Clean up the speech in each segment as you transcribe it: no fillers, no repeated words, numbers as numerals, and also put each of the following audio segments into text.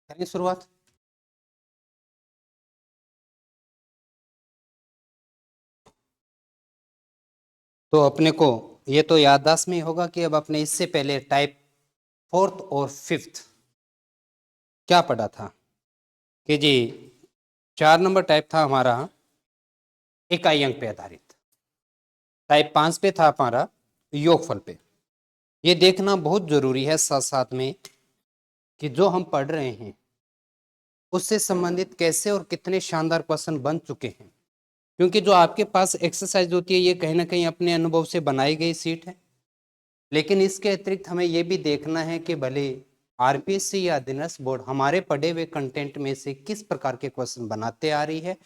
करें शुरुआत। तो अपने को ये तो याददाश्त में ही होगा कि अब अपने इससे पहले टाइप फोर्थ और फिफ्थ क्या पढ़ा था कि जी 4 नंबर टाइप था हमारा इकाई अंक पे आधारित, टाइप 5 पे था हमारा योगफल पे। ये देखना बहुत जरूरी है साथ साथ में कि जो हम पढ़ रहे हैं उससे संबंधित कैसे और कितने शानदार क्वेश्चन बन चुके हैं, क्योंकि जो आपके पास एक्सरसाइज होती है ये कहीं ना कहीं अपने अनुभव से बनाई गई सीट है। लेकिन इसके अतिरिक्त हमें ये भी देखना है कि भले आरपीएससी या अधीनस्थ बोर्ड हमारे पढ़े हुए कंटेंट में से किस प्रकार के क्वेश्चन बनाते आ रही है,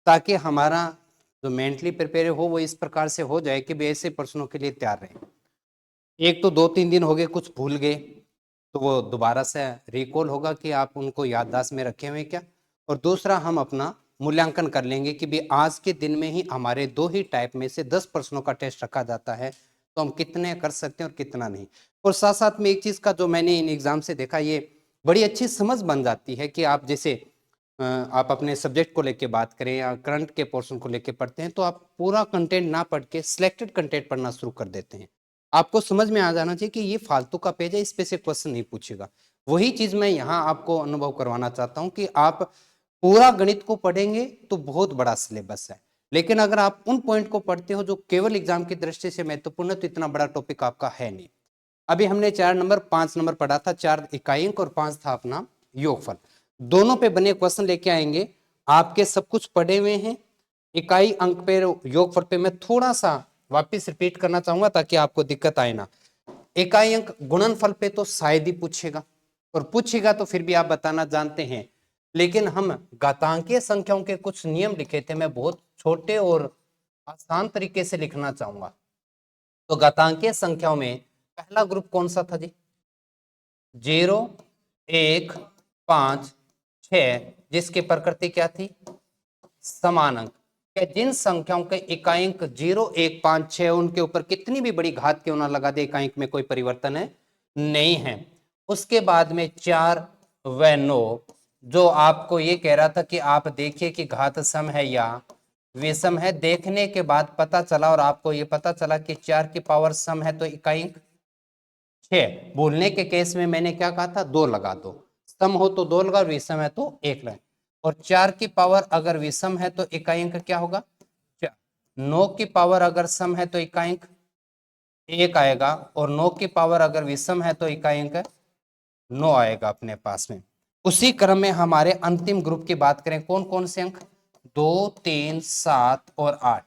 ताकि हमारा जो मेंटली प्रिपेयर हो वो इस प्रकार से हो जाए कि वे ऐसे प्रश्नों के लिए तैयार रहे। एक तो 2-3 दिन हो गए कुछ भूल गए तो वो दोबारा से रिकॉल होगा कि आप उनको याददाश्त में रखे हुए क्या। और दूसरा हम अपना मूल्यांकन कर लेंगे कि भी आज के दिन में ही हमारे 2 ही टाइप में से 10 प्रश्नों का टेस्ट रखा जाता है, तो हम कितने कर सकते हैं और कितना नहीं। और साथ साथ में एक चीज का जो मैंने इन एग्जाम से देखा, ये बड़ी अच्छी समझ बन जाती है कि आप जैसे आप अपने सब्जेक्ट को लेके बात करें या करंट के पोर्शन को लेके पढ़ते हैं तो आप पूरा कंटेंट ना पढ़ के सिलेक्टेड कंटेंट पढ़ना शुरू कर देते हैं। आपको समझ में आ जाना चाहिए कि ये फालतू का पेज है, इस पे से क्वेश्चन नहीं पूछेगा। वही चीज मैं यहाँ आपको अनुभव करवाना चाहता हूँ कि आप पूरा गणित को पढ़ेंगे तो बहुत बड़ा सिलेबस है, लेकिन अगर आप उन पॉइंट को पढ़ते हो जो केवल एग्जाम की दृष्टि से महत्वपूर्ण है तो इतना बड़ा टॉपिक आपका है नहीं। अभी हमने 4 नंबर 5 नंबर पढ़ा था, 4 इकाई अंक और 5 था अपना योगफल। दोनों पे बने क्वेश्चन लेके आएंगे। आपके सब कुछ पढ़े हुए हैं। इकाई अंक पे योगफल पे मैं थोड़ा सा वापस रिपीट करना चाहूंगा ताकि आपको दिक्कत आए ना। इकाई अंक गुणनफल पे तो शायद ही पूछेगा, और पूछेगा तो फिर भी आप बताना जानते हैं। लेकिन हम घातांकीय संख्याओं के कुछ नियम लिखे थे, मैं बहुत छोटे और आसान तरीके से लिखना चाहूंगा। तो घातांकीय संख्याओं में पहला ग्रुप कौन सा था जी? 0, 1, 5, 6, जिसकी प्रकृति क्या थी? समान अंक। जिन संख्याओं के इकाई अंक 0, 1, 5, 6 उनके ऊपर कितनी भी बड़ी घात क्यों ना लगा दे, इकाई अंक में कोई परिवर्तन है नहीं है। उसके बाद में 4 व 9, जो आपको ये कह रहा था कि आप देखिए कि घात सम है या विषम है। देखने के बाद पता चला और आपको ये पता चला कि 4 की पावर सम है तो इकाई अंक 6। बोलने के केस में मैंने क्या कहा था? 2 लगा दो, सम हो तो 2 लगा, विषम है तो 1 लगा। और 4 की पावर अगर विषम है तो इकाई अंक क्या होगा? 4। 9 की पावर अगर सम है तो इकाई अंक 1 आएगा, और 9 की पावर अगर विषम है तो इकाई अंक 9 आएगा अपने पास में। उसी क्रम में हमारे अंतिम ग्रुप की बात करें, कौन कौन से अंक? 2, 3, 7 और 8।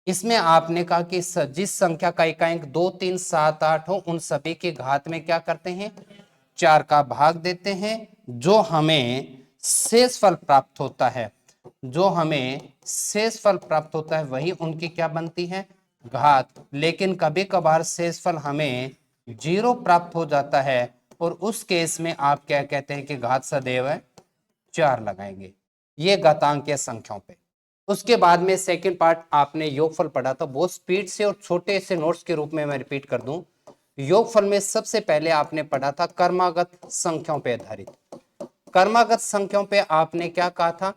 इसमें आपने कहा कि जिस संख्या का इकाई अंक 2, 3, 7, 8 हो उन सभी की घात में क्या करते हैं? 4 का भाग देते हैं। जो हमें शेषफल प्राप्त होता है, जो हमें शेषफल प्राप्त होता है वही उनकी क्या बनती है? घात। लेकिन कभी कभार शेषफल हमें 0 प्राप्त हो जाता है, और उस केस में आप क्या कहते हैं कि घात सदैव 4 लगाएंगे। ये घातांकीय संख्याओं पे। उसके बाद में सेकंड पार्ट आपने योगफल पढ़ा था, बहुत स्पीड से और छोटे से नोट्स के रूप में मैं रिपीट कर दूं। योगफल में सबसे पहले आपने पढ़ा था क्रमागत संख्याओं पे आधारित। क्रमागत संख्याओं पे आपने क्या कहा था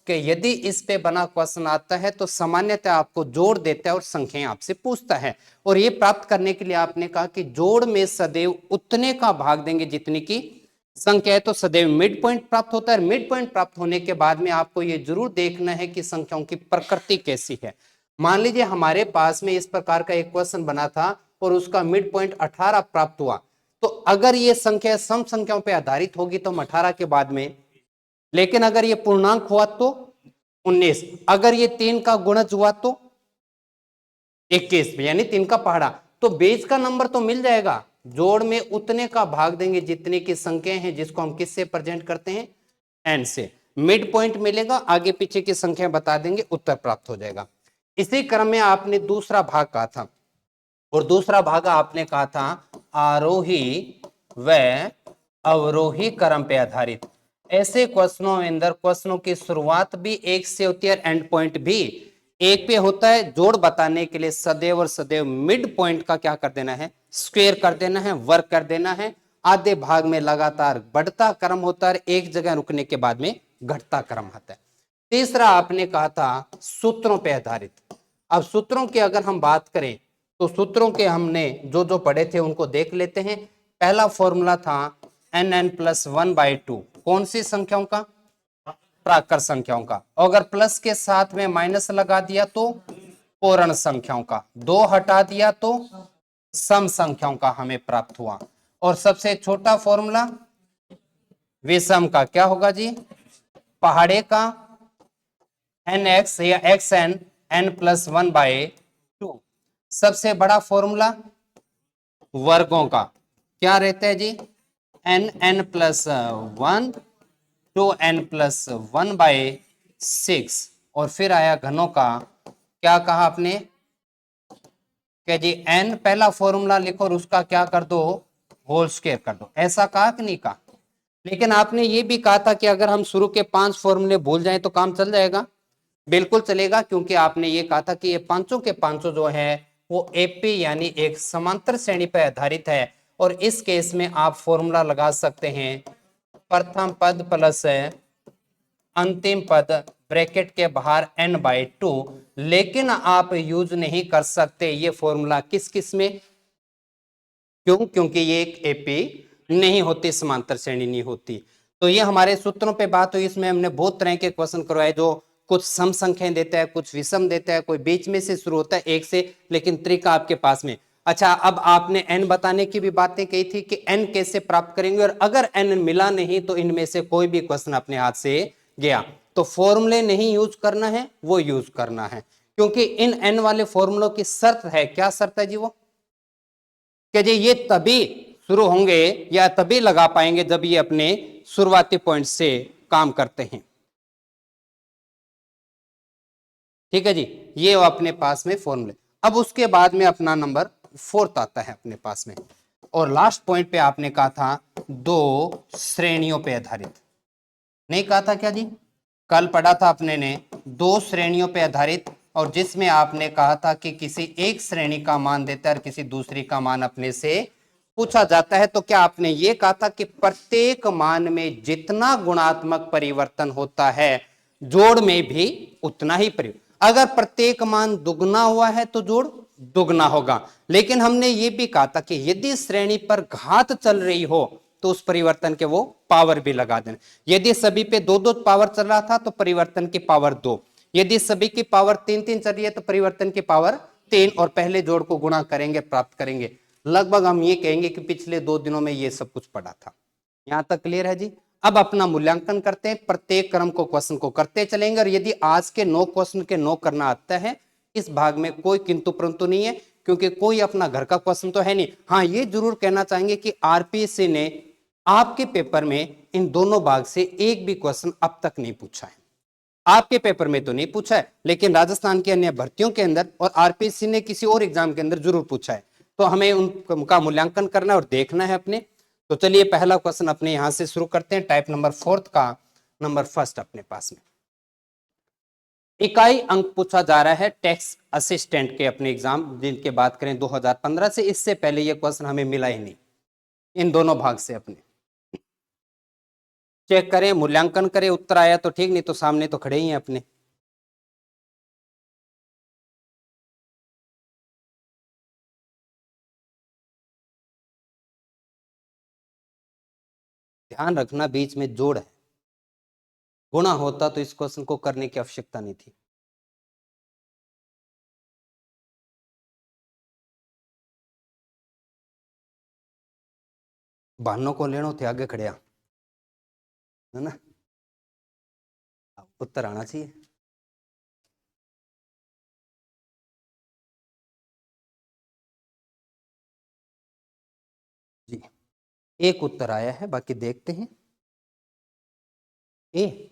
कि यदि इस पे बना क्वेश्चन आता है तो सामान्यतः आपको जोड़ देता है और संख्याएं आपसे पूछता है, और ये प्राप्त करने के लिए आपने कहा कि जोड़ में सदैव उतने का भाग देंगे जितनी की संख्या है, तो सदैव मिड पॉइंट प्राप्त होता है। मिड पॉइंट प्राप्त होने के बाद में आपको ये जरूर देखना है कि संख्याओं की प्रकृति कैसी है। मान लीजिए हमारे पास में इस प्रकार का एक क्वेश्चन बना था और उसका मिड पॉइंट 18 प्राप्त हुआ, तो अगर ये संख्या सम संख्याओं पर आधारित होगी तो हम 18 के बाद में, लेकिन अगर ये पूर्णांक हुआ तो 19, अगर ये 3 का गुणज हुआ तो 21, यानी 3 का पहाड़ा, तो बेस का नंबर तो मिल जाएगा। जोड़ में उतने का भाग देंगे जितने की संख्या है, जिसको हम किससे प्रेजेंट करते हैं? एन से। मिड पॉइंट मिलेगा, आगे पीछे की संख्या बता देंगे, उत्तर प्राप्त हो जाएगा। इसी क्रम में आपने दूसरा भाग कहा था, और दूसरा भाग आपने कहा था आरोही व अवरोही क्रम पे आधारित। ऐसे क्वेश्चनों में अंदर क्वेश्चनों की शुरुआत भी 1 से होती है, एंड पॉइंट भी 1 पे होता है। जोड़ बताने के लिए सदैव और सदैव मिड पॉइंट का क्या कर देना है? स्क्वायर कर देना है, वर्क कर देना है, आधे भाग में लगातार बढ़ता क्रम होता है, एक जगह रुकने के बाद में घटता क्रम होता है। तीसरा आपने कहा था सूत्रों पे आधारित। अब सूत्रों की अगर हम बात करें तो सूत्रों के हमने जो जो पढ़े थे उनको देख लेते हैं। पहला फॉर्मूला था n+1/2, कौन सी संख्याओं का? प्राकृत संख्याओं का। अगर प्लस के साथ में माइनस लगा दिया तो पूर्ण संख्याओं का, दो हटा दिया तो सम संख्याओं का हमें प्राप्त हुआ। और सबसे छोटा फॉर्मूला विषम का क्या होगा जी? पहाड़े का nx या xn n+1/2। सबसे बड़ा फॉर्मूला वर्गों का क्या रहता है जी? n+1 2n+1/6। और फिर आया घनों का, क्या कहा आपने कि जी n पहला फॉर्मूला लिखो और उसका क्या कर दो? होल स्क्वायर कर दो। ऐसा कहा कि नहीं कहा? लेकिन आपने ये भी कहा था कि अगर हम शुरू के 5 फॉर्मूले भूल जाएं तो काम चल जाएगा। बिल्कुल चलेगा, क्योंकि आपने ये कहा था कि ये पांचों के पांचों जो है वो एपी यानी एक समांतर श्रेणी पर आधारित है। और इस केस में आप फॉर्मूला लगा सकते हैं प्रथम पद प्लस अंतिम पद ब्रैकेट के बाहर n/2। लेकिन आप यूज नहीं कर सकते ये फॉर्मूला किस किस में? क्यों? क्योंकि ये एक एपी नहीं होती, समांतर श्रेणी नहीं होती। तो ये हमारे सूत्रों पे बात हुई। इसमें हमने बहुत तरह के क्वेश्चन करवाए, जो कुछ सम संख्याएं देता है, कुछ विषम देता है, कोई बीच में से शुरू होता है एक से, लेकिन त्रिक आपके पास में। अच्छा, अब आपने n बताने की भी बातें कही थी कि n कैसे प्राप्त करेंगे, और अगर n मिला नहीं तो इनमें से कोई भी क्वेश्चन अपने हाथ से गया। तो फॉर्मूले नहीं यूज करना है, वो यूज करना है, क्योंकि इन n वाले फॉर्मूलों की शर्त है। क्या शर्त है जी? वो कि जी ये तभी शुरू होंगे या तभी लगा पाएंगे जब ये अपने शुरुआती पॉइंट से काम करते हैं। ठीक है जी, ये अपने पास में फॉर्मूले। अब उसके बाद में अपना नंबर 4 आता है अपने पास में, और लास्ट पॉइंट पे आपने कहा था दो श्रेणियों पे आधारित। नहीं कहा था क्या जी? कल पढ़ा था अपने ने दो श्रेणियों पे आधारित, और जिसमें आपने कहा था कि किसी एक श्रेणी का मान देता है और किसी दूसरी का मान अपने से पूछा जाता है। तो क्या आपने ये कहा था कि प्रत्येक मान में जितना गुणात्मक परिवर्तन होता है जोड़ में भी उतना ही परिवर्तन। अगर प्रत्येक मान दुगना हुआ है तो जोड़ दुगना होगा। लेकिन हमने ये भी कहा था कि यदि श्रेणी पर घात चल रही हो तो उस परिवर्तन के वो पावर भी लगा देना। यदि सभी पे 2-2 पावर चल रहा था तो परिवर्तन की पावर 2, यदि सभी की पावर 3-3 चल रही है तो परिवर्तन की पावर 3, और पहले जोड़ को गुणा करेंगे, प्राप्त करेंगे। लगभग हम ये कहेंगे कि पिछले 2 दिनों में ये सब कुछ पढ़ा था। यहां तक क्लियर है जी? अब अपना मूल्यांकन करते हैं, प्रत्येक क्रम को क्वेश्चन को करते चलेंगे, और यदि आज के 9 क्वेश्चन के 9 करना आता है, इस भाग में कोई किंतु परंतु नहीं है, क्योंकि कोई अपना घर का क्वेश्चन तो है नहीं। हाँ, ये जरूर कहना चाहेंगे कि आरपीएससी ने आपके पेपर में इन दोनों भाग से एक भी क्वेश्चन अब तक नहीं पूछा है। आपके पेपर में तो नहीं पूछा है, लेकिन राजस्थान की अन्य भर्तियों के अंदर और आरपीएससी ने किसी और एग्जाम के अंदर जरूर पूछा है। तो हमें उनका मूल्यांकन करना और देखना है अपने। तो चलिए पहला क्वेश्चन अपने यहां से शुरू करते हैं। टाइप नंबर 4 का नंबर फर्स्ट अपने पास में इकाई अंक पूछा जा रहा है टैक्स असिस्टेंट के अपने एग्जाम, जिनके बात करें 2015 से, इससे पहले यह क्वेश्चन हमें मिला ही नहीं। इन दोनों भाग से अपने चेक करें, मूल्यांकन करें, उत्तर आया तो ठीक, नहीं तो सामने तो खड़े ही हैं अपने। ध्यान रखना बीच में जोड़ है, गुणा होता तो इस क्वेश्चन को करने की आवश्यकता नहीं थी। बहानों को लेनो थे आगे खड़े, है ना? उत्तर आना चाहिए। जी, एक उत्तर आया है, बाकी देखते हैं। ए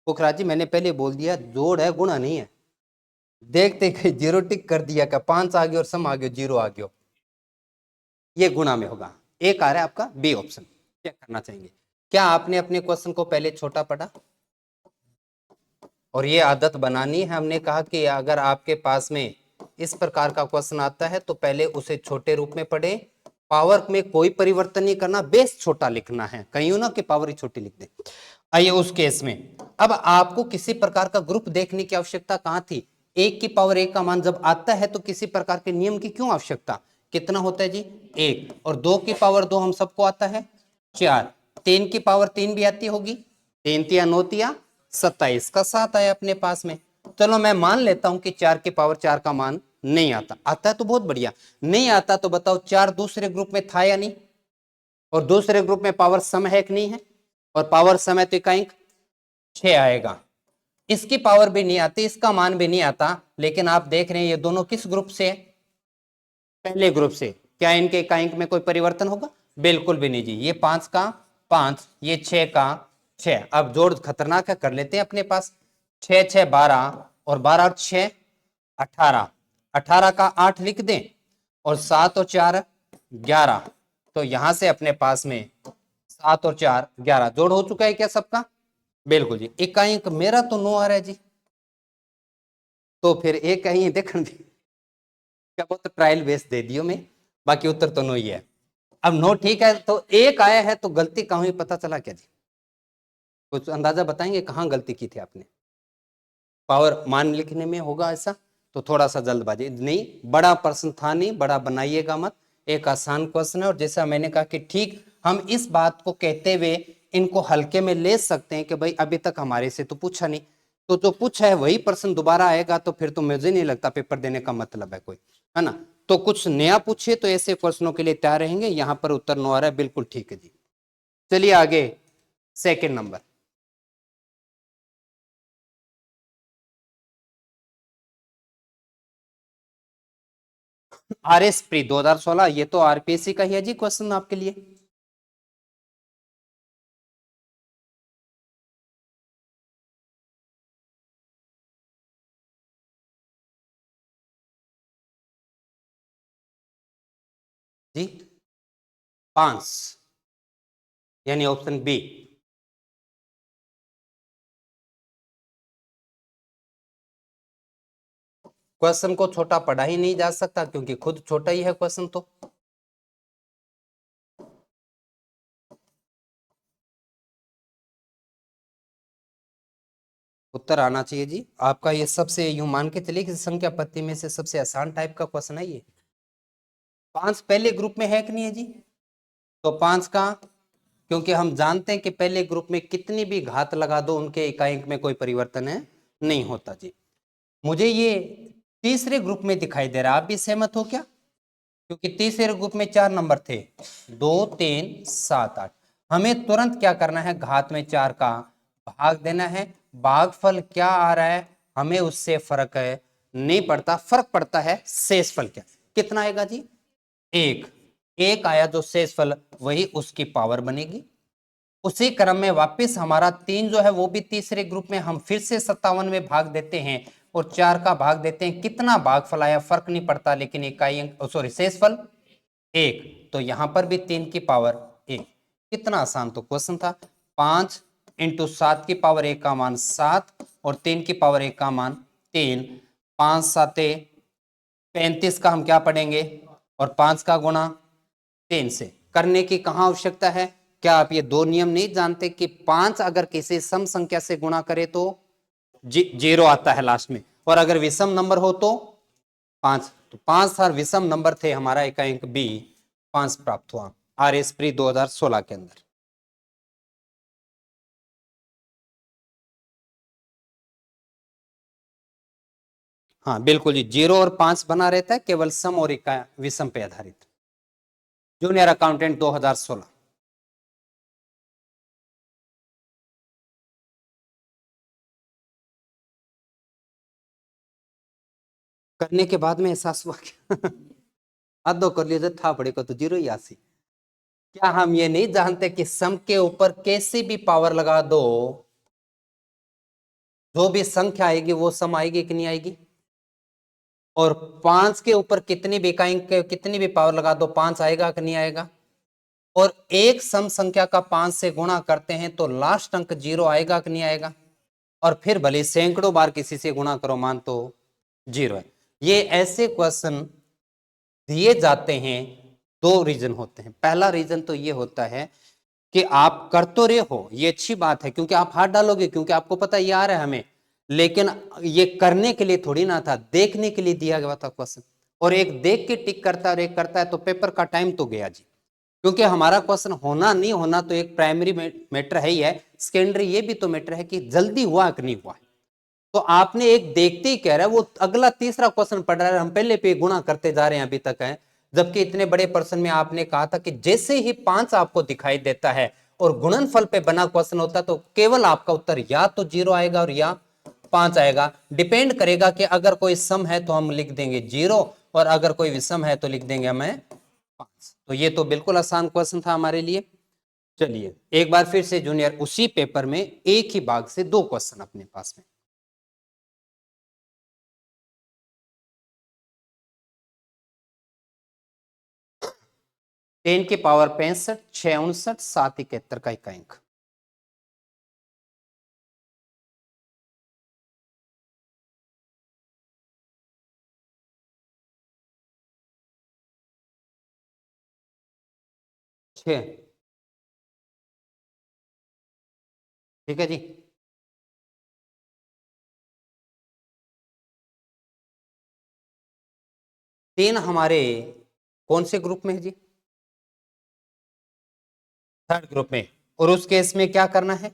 पुखराज जी, मैंने पहले बोल दिया जोड़ है, गुणा नहीं है। देखते जीरो टिक कर दिया, क्या 5 आ गया और सम आ गया 0 आ गया, ये गुणा में होगा। एक आ रहा है आपका बी ऑप्शन, चेक करना चाहिए। क्या आपने अपने क्वेश्चन को पहले छोटा पढ़ा? और ये आदत बनानी है। हमने कहा कि अगर आपके पास में इस प्रकार का क्वेश्चन आता है तो पहले उसे छोटे रूप में पढ़े, पावर में कोई परिवर्तन नहीं करना, बेस छोटा लिखना है, कहीं हो ना कि पावर ही छोटी लिख दे। आइए उस केस में अब आपको किसी प्रकार का ग्रुप देखने की आवश्यकता कहां थी, एक की पावर एक का मान जब आता है तो किसी प्रकार के नियम की क्यों आवश्यकता, कितना होता है जी एक, और दो की पावर दो हम सबको आता है चार, तीन की पावर तीन भी आती होगी, तीन तिया नौ तिया 27 का 7 आया अपने पास में। चलो मैं मान लेता हूं कि चार की पावर चार का मान नहीं आता, आता है तो बहुत बढ़िया, नहीं आता तो बताओ चार दूसरे ग्रुप में था या नहीं, और दूसरे ग्रुप में पावर सम है कि नहीं है, और पावर सम है तो इकाई 6 आएगा, इसकी पावर भी नहीं आती, इसका मान भी नहीं आता, लेकिन आप देख रहे हैं ये दोनों किस ग्रुप से है, पहले ग्रुप से, क्या इनके इकाई में कोई परिवर्तन होगा, बिल्कुल भी नहीं जी, ये 5 का 5, ये 6 का 6, अब जोड़ खतरनाक है कर लेते हैं अपने पास, 6 6 12 और 12 और 6 18, 18 का 8 लिख दें और 7 और 4 11, तो यहां से अपने पास में 7 और 4 11 जोड़ हो चुका है क्या सबका, बिल्कुल जी, इकाई मेरा तो 9 आ रहा है जी, तो फिर एक कहीं देखने क्या बहुत ट्रायल बेस दे दियो मैं, बाकी उत्तर तो 9 ही है। अब 9 ठीक है तो एक आया है तो गलती कहां हुई पता चला क्या जी, कुछ अंदाजा बताएंगे कहां गलती की थी आपने, पावर मान लिखने में होगा ऐसा, तो थोड़ा सा जल्दबाजी नहीं, बड़ा प्रश्न था नहीं, बड़ा बनाइएगा मत, एक आसान क्वेश्चन है, और जैसा मैंने कहा कि ठीक हम इस बात को कहते हुए इनको हल्के में ले सकते हैं कि भाई अभी तक हमारे से तो पूछा नहीं, तो जो पूछा है वही प्रश्न दोबारा आएगा, तो फिर तो मुझे नहीं लगता पेपर देने का मतलब है कोई, है ना, तो कुछ नया पूछिए तो ऐसे प्रश्नों के लिए तैयार रहेंगे, यहां पर उत्तर 9 आ रहा है, बिल्कुल ठीक है जी। चलिए आगे second number, R S pre 2016, ये तो आरपीएससी का ही है जी क्वेश्चन आपके लिए। जी 5 यानी ऑप्शन बी, क्वेश्चन को छोटा पढ़ा ही नहीं जा सकता क्योंकि खुद छोटा ही है क्वेश्चन, तो उत्तर आना चाहिए जी आपका, ये सबसे यूं मान के चलिए कि संख्या पत्ती में से सबसे आसान टाइप का क्वेश्चन है ये, 5 पहले ग्रुप में है कि नहीं है जी, तो 5 का, क्योंकि हम जानते हैं कि पहले ग्रुप में कितनी भी घात लगा दो उनके इकाई में कोई परिवर्तन है नहीं होता जी, मुझे ये तीसरे ग्रुप में दिखाई दे रहा है, आप भी सहमत हो क्या, क्योंकि तीसरे ग्रुप में 4 नंबर थे, 2 3 7 8, हमें तुरंत क्या करना है, घात में 4 का भाग देना है, भागफल क्या आ रहा है हमें उससे फर्क है नहीं पड़ता, फर्क पड़ता है शेषफल क्या, कितना आएगा जी एक, एक आया जो शेषफल वही उसकी पावर बनेगी, उसी क्रम में वापस हमारा 3 जो है वो भी तीसरे ग्रुप में हम फिर से 57 में भाग देते हैं और 4 का भाग देते हैं, कितना भागफल आया फर्क नहीं पड़ता, लेकिन इकाई अंक सॉरी शेषफल एक, तो यहां पर भी 3 की पावर एक, कितना आसान तो क्वेश्चन था, 5 इंटू 7 की पावर एक का मान 7 और 3 की पावर एक का मान 3, 5 7 35 का हम क्या पढ़ेंगे, और 5 का गुणा 3 से करने की कहां आवश्यकता है, क्या आप ये दो नियम नहीं जानते कि 5 अगर किसी सम संख्या से गुणा करे तो जीरो आता है लास्ट में, और अगर विषम नंबर हो तो 5, तो 5 सार विषम नंबर थे, हमारा इकाई अंक बी 5 प्राप्त हुआ आर एस प्री 2016 के अंदर। हाँ बिल्कुल जी, 0 और 5 बना रहता है, केवल सम और इकाई विषम पे आधारित, जूनियर अकाउंटेंट 2016। करने के बाद में एहसास हुआ क्या आधो कर लिया था बड़े को तो जीरो ही आसी, क्या हम ये नहीं जानते कि सम के ऊपर कैसी भी पावर लगा दो जो भी संख्या आएगी वो सम आएगी कि नहीं आएगी, और 5 के ऊपर कितनी भी इकाई कितनी भी पावर लगा दो 5 आएगा कि नहीं आएगा, और एक सम संख्या का 5 से गुणा करते हैं तो लास्ट अंक 0 आएगा कि नहीं आएगा, और फिर भले सैकड़ों बार किसी से गुणा करो मान तो 0 है, ये ऐसे क्वेश्चन दिए जाते हैं दो रीजन होते हैं। पहला रीजन तो ये होता है कि आप कर तो रहे हो, ये अच्छी बात है क्योंकि आप हाथ डालोगे, क्योंकि आपको पता ये आ रहा है हमें, लेकिन ये करने के लिए थोड़ी ना था, देखने के लिए दिया गया था क्वेश्चन, और एक देख के टिक करता है और एक करता है, तो पेपर का टाइम तो गया जी। क्योंकि हमारा क्वेश्चन होना नहीं होना तो एक प्राइमरी मैटर है ही है, सेकेंडरी ये भी तो मैटर है कि जल्दी हुआ कि नहीं हुआ। तो आपने एक देखते ही कह रहा है, वो अगला तीसरा क्वेश्चन पढ़ रहा है, हम पहले पे गुणा करते जा रहे हैं अभी तक है, जबकि इतने बड़े प्रश्न में आपने कहा था कि जैसे ही 5 आपको दिखाई देता है और गुणनफल पे बना क्वेश्चन होता तो केवल आपका उत्तर या तो 0 आएगा और या 5 आएगा। डिपेंड करेगा कि अगर कोई सम है तो हम लिख देंगे 0 और अगर कोई विषम है तो लिख देंगे हमें 5। तो ये तो बिल्कुल आसान क्वेश्चन था हमारे लिए। चलिए एक बार फिर से जूनियर उसी पेपर में एक ही भाग से 2 क्वेश्चन अपने पास में। टेन की पावर 65, 6 59, 7 71 का इकाई। ठीक है जी। तीन हमारे कौन से ग्रुप में है जी? थर्ड ग्रुप में। और उस केस में क्या करना है,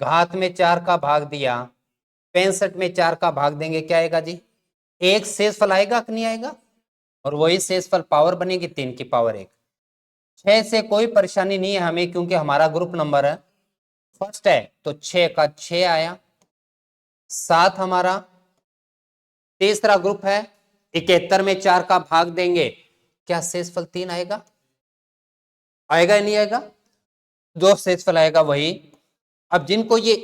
घात में 4 का भाग दिया, 65 में 4 का भाग देंगे, क्या आएगा जी? एक शेषफल आएगा कि नहीं आएगा? और वही शेषफल पावर बनेगी 3 की पावर 1। 6 से कोई परेशानी नहीं है हमें क्योंकि हमारा ग्रुप नंबर है फर्स्ट है, तो 6 का 6 आया। 7 हमारा तीसरा ग्रुप है, 71 में 4 का भाग देंगे, क्या शेषफल 3 आएगा? आएगा या नहीं आएगा? जो शेषफल आएगा वही। अब जिनको ये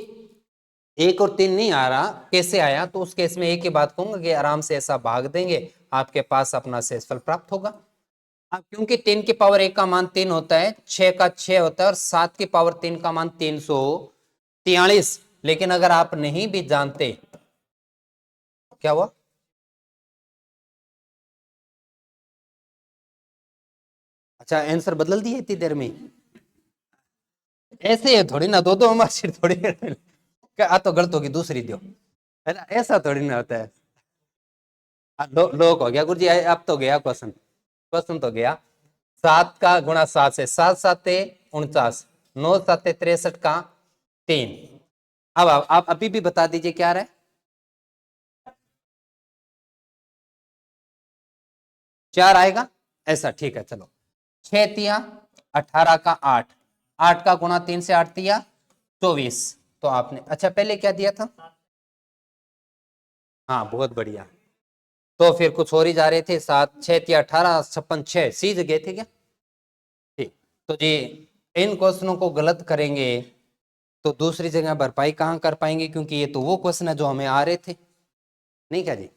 1 और 3 नहीं आ रहा, कैसे आया, तो उस केस में एक ही बात कहूंगा कि आराम से ऐसा भाग देंगे, आपके पास अपना शेषफल प्राप्त होगा। अब क्योंकि 10 की पावर 1 का मान 3 होता है, 6 का 6 होता है और 7 की पावर 3 का मान 343। लेकिन अगर आप नहीं भी जानते, क्या हुआ? अच्छा आंसर बदल दिए इतनी देर में? ऐसे थोड़ी ना, दो दो मार्कशीट थोड़ी क्या तो गलत होगी दूसरी दो, है ना, ऐसा थोड़ी ना होता है। लोग हो गया गुरु जी, अब तो गया क्वेश्चन, क्वेश्चन तो गया। 7 का गुणा 7 से, 7 7 49, 9 7 63 का 3। अब आप अभी भी बता दीजिए क्या रहा है? 4 आएगा ऐसा, ठीक है चलो। 6 तिया 18 का 8, 8 का गुणा 3 से 8 तिया 24। तो आपने अच्छा पहले क्या दिया था? हाँ बहुत बढ़िया। तो फिर कुछ और ही जा रहे थे, 7 6 तिया 18, 56 6 सी जगह थे क्या? ठीक। तो जी इन क्वेश्चनों को गलत करेंगे तो दूसरी जगह भरपाई कहाँ कर पाएंगे, क्योंकि ये तो वो क्वेश्चन है जो हमें आ रहे थे, नहीं क्या जी?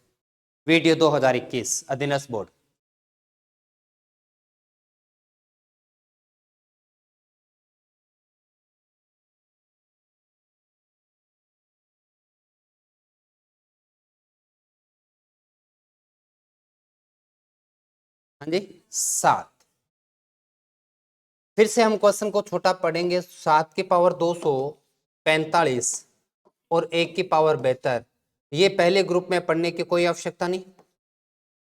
वीडियो 2021 अधीनस्थ बोर्ड। हाँ जी 7। फिर से हम क्वेश्चन को छोटा पढ़ेंगे। 7 की पावर 245 और 1 की पावर 72, ये पहले ग्रुप में पढ़ने की कोई आवश्यकता नहीं,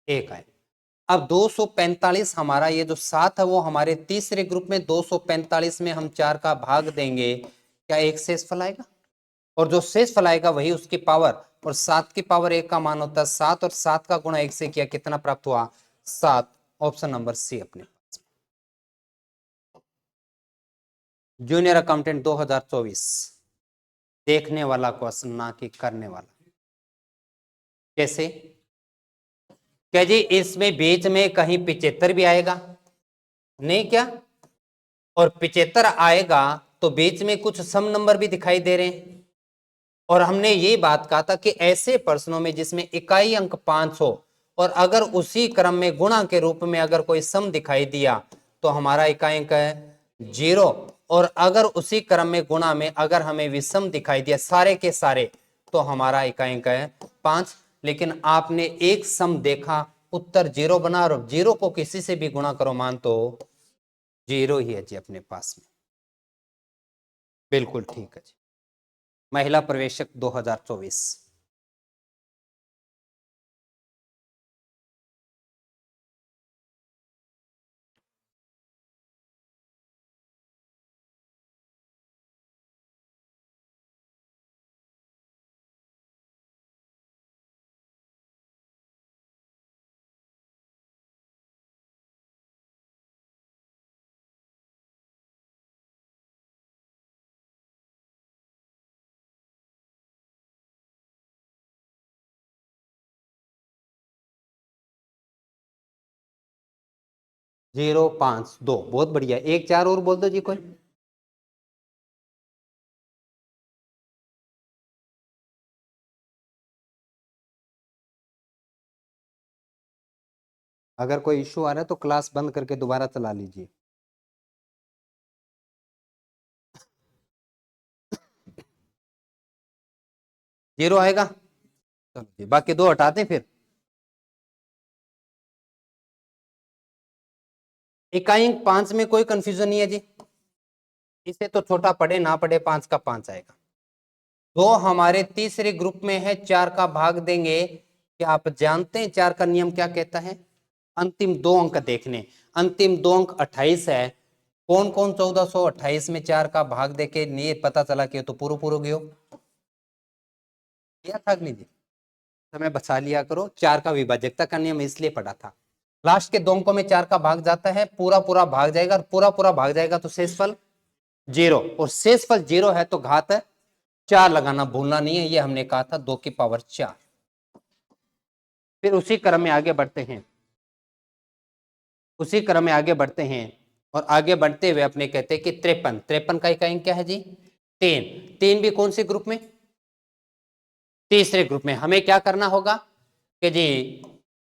एक है। अब 245 हमारा ये जो 7 है वो हमारे तीसरे ग्रुप में, 245 में हम 4 का भाग देंगे, क्या एक शेषफल आएगा? और जो शेषफल आएगा वही उसकी पावर, और 7 की पावर 1 का मान होता है 7, और 7 का गुणा 1 से किया, कितना प्राप्त हुआ? 7। ऑप्शन नंबर सी अपने पास। जूनियर अकाउंटेंट 2024, देखने वाला क्वेश्चन ना कि करने वाला। कैसे? क्या जी इसमें बीच में कहीं 75 भी आएगा? नहीं क्या? और 75 आएगा तो बीच में कुछ सम नंबर भी दिखाई दे रहे हैं, और हमने ये बात कहा था कि ऐसे प्रश्नों में जिसमें इकाई अंक 5 हो और अगर उसी क्रम में गुणा के रूप में अगर कोई सम दिखाई दिया तो हमारा इकाई अंक है 0, और अगर उसी क्रम में गुणा में अगर हमें विषम दिखाई दिया सारे के सारे तो हमारा इकाई अंक है 5। लेकिन आपने एक सम देखा उत्तर 0 बना, और 0 को किसी से भी गुणा करो मान तो 0 ही है जी अपने पास में। बिल्कुल ठीक है जी। महिला प्रवेशक 2024। जीरो 5 2, बहुत बढ़िया। 1 4 और बोल दो जी कोई। अगर कोई इश्यू आ रहा है तो क्लास बंद करके दोबारा चला लीजिए। जीरो आएगा, चलो जी बाकी दो हटा दें फिर। इकाई अंक 5 में कोई कंफ्यूजन नहीं है जी, इसे तो छोटा पढ़े ना पढ़े 5 का 5 आएगा। दो हमारे तीसरे ग्रुप में है, 4 का भाग देंगे। क्या आप जानते हैं 4 का नियम क्या कहता है? अंतिम दो अंक देखने, अंतिम दो अंक 28 है। कौन कौन 1428 में 4 का भाग देके ये पता चला कि तो पूरा पूरा गयो या था अगली जी। समय बचा लिया करो, 4 का विभाजकता का नियम इसलिए पढ़ा था। लास्ट के दो अंकों में 4 का भाग जाता है, पूरा पूरा भाग जाएगा, और पूरा पूरा भाग जाएगा तो शेषफल 0, और शेषफल 0 है तो घात 4 लगाना भूलना नहीं है, ये हमने कहा था 2 की पावर 4। फिर उसी क्रम में आगे बढ़ते हैं, उसी क्रम में आगे बढ़ते हैं, और आगे बढ़ते हुए अपने कहते हैं कि 53, 53 का इकाई क्या है जी? 3, 3 भी कौन से ग्रुप में? तीसरे ग्रुप में। हमें क्या करना होगा कि जी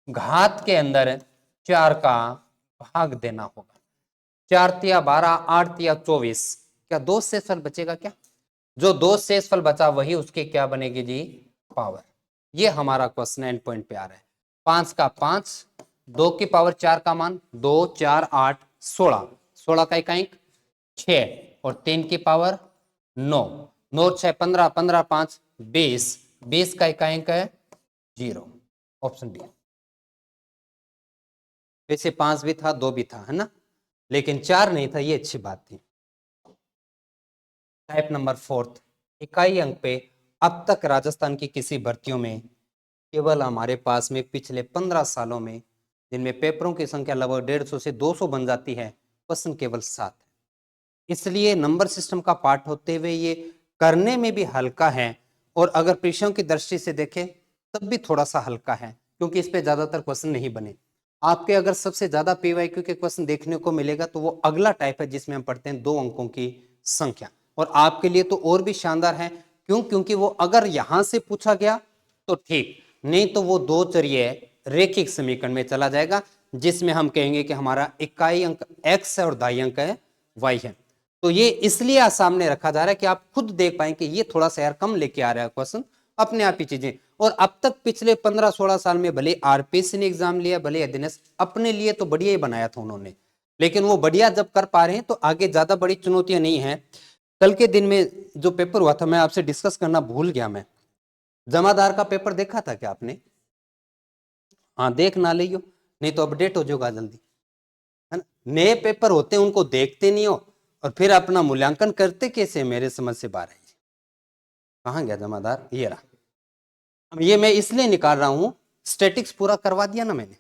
घात के अंदर 4 का भाग देना होगा। 4 तिया 12, 8 तिया 24, क्या दो शेषफल बचेगा क्या? जो दो शेषफल बचा वही उसकी क्या बनेगी जी? पावर। ये हमारा क्वेश्चन एंड पॉइंट पे आ रहा है। 5 का 5, 2 की पावर 4 का मान 2 4 8 16, 16 का इकाई 6, और 3 की पावर 9, 9 6 15, 15 5 20, 20 का इकाई है 0। Option D. वैसे 5 भी था, 2 भी था, है ना, लेकिन 4 नहीं था, ये अच्छी बात थी। टाइप नंबर 4, इकाई अंक पे अब तक राजस्थान की किसी भर्तियों में केवल हमारे पास में पिछले 15 सालों में, जिनमें पेपरों की संख्या लगभग 150 से 200 बन जाती है, क्वेश्चन केवल 7 है। इसलिए नंबर सिस्टम का पार्ट होते हुए ये करने में भी हल्का है, और अगर विषयों की दृष्टि से देखें तब भी थोड़ा सा हल्का है, क्योंकि इस पे ज्यादातर क्वेश्चन नहीं बने। आपके अगर सबसे ज्यादा पीवाईक्यू के क्वेश्चन देखने को मिलेगा तो वो अगला टाइप है, जिसमें हम पढ़ते हैं 2 अंकों की संख्या। और आपके लिए तो और भी शानदार है, क्यों? क्योंकि वो अगर यहां से पूछा गया तो ठीक, नहीं तो वो दो चरिये रेखिक समीकरण में चला जाएगा, जिसमें हम कहेंगे कि हमारा इकाई अंक x है और दाई अंक है y है। तो ये इसलिए सामने रखा जा रहा है कि आप खुद देख पाए कि ये थोड़ा सा यार कम लेके आ रहा है क्वेश्चन, अपने आप ही चीजें। और अब तक पिछले 15-16 साल में भले आरपीएससी ने एग्जाम लिया, भले एनएस, अपने लिए तो बढ़िया ही बनाया था उन्होंने, लेकिन वो बढ़िया जब कर पा रहे हैं तो आगे ज्यादा बड़ी चुनौतियां नहीं है। कल के दिन में जो पेपर हुआ था, मैं आपसे डिस्कस करना भूल गया, मैं जमादार का पेपर देखा था क्या आपने? हाँ देख ना लियो, नहीं तो अपडेट हो जाएगा जल्दी, है ना। नए पेपर होते हैं उनको देखते नहीं हो, और फिर अपना मूल्यांकन करते कैसे, मेरे समझ से बाहर है। कहाँ गया जमादार? ये रहा। अब ये मैं इसलिए निकाल रहा हूं, स्टैटिक्स पूरा करवा दिया ना मैंने।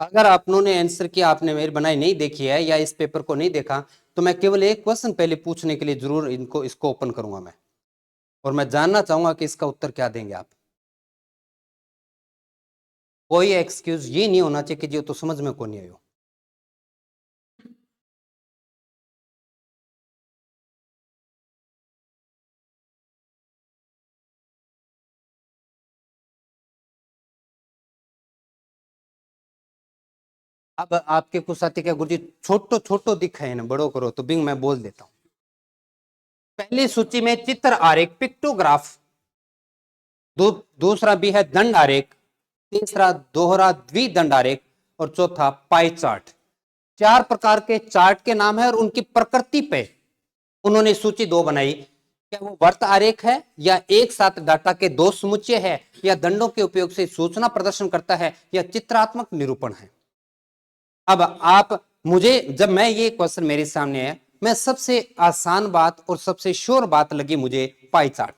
अगर आपनों ने आंसर किया, आपने मेरी बनाई नहीं देखी है या इस पेपर को नहीं देखा, तो मैं केवल एक क्वेश्चन पहले पूछने के लिए जरूर इसको ओपन करूंगा मैं, और मैं जानना चाहूंगा कि इसका उत्तर क्या देंगे आप। कोई एक्सक्यूज ये नहीं होना चाहिए कि जो तो समझ में को नहीं आयो। अब आपके कुछ साथी क्या गुरुजी छोटो छोटो दिखा है ना, बड़ो करो तो बिंग मैं बोल देता हूं। पहली सूची में चित्र आरेख पिक्टोग्राफ, दूसरा भी है दंड आरेख, तीसरा दोहरा द्विदंड आरेख और चौथा पाई चार्ट। 4 प्रकार के चार्ट के नाम है और उनकी प्रकृति पे उन्होंने सूची 2 बनाई। क्या वो वर्त आरेख है या एक साथ डाटा के 2 समुच्चय है या दंडों के उपयोग से सूचना प्रदर्शन करता है या चित्रात्मक निरूपण है। अब आप मुझे जब मैं ये क्वेश्चन मेरे सामने है, मैं सबसे आसान बात और सबसे श्योर बात लगी मुझे पाई चार्ट।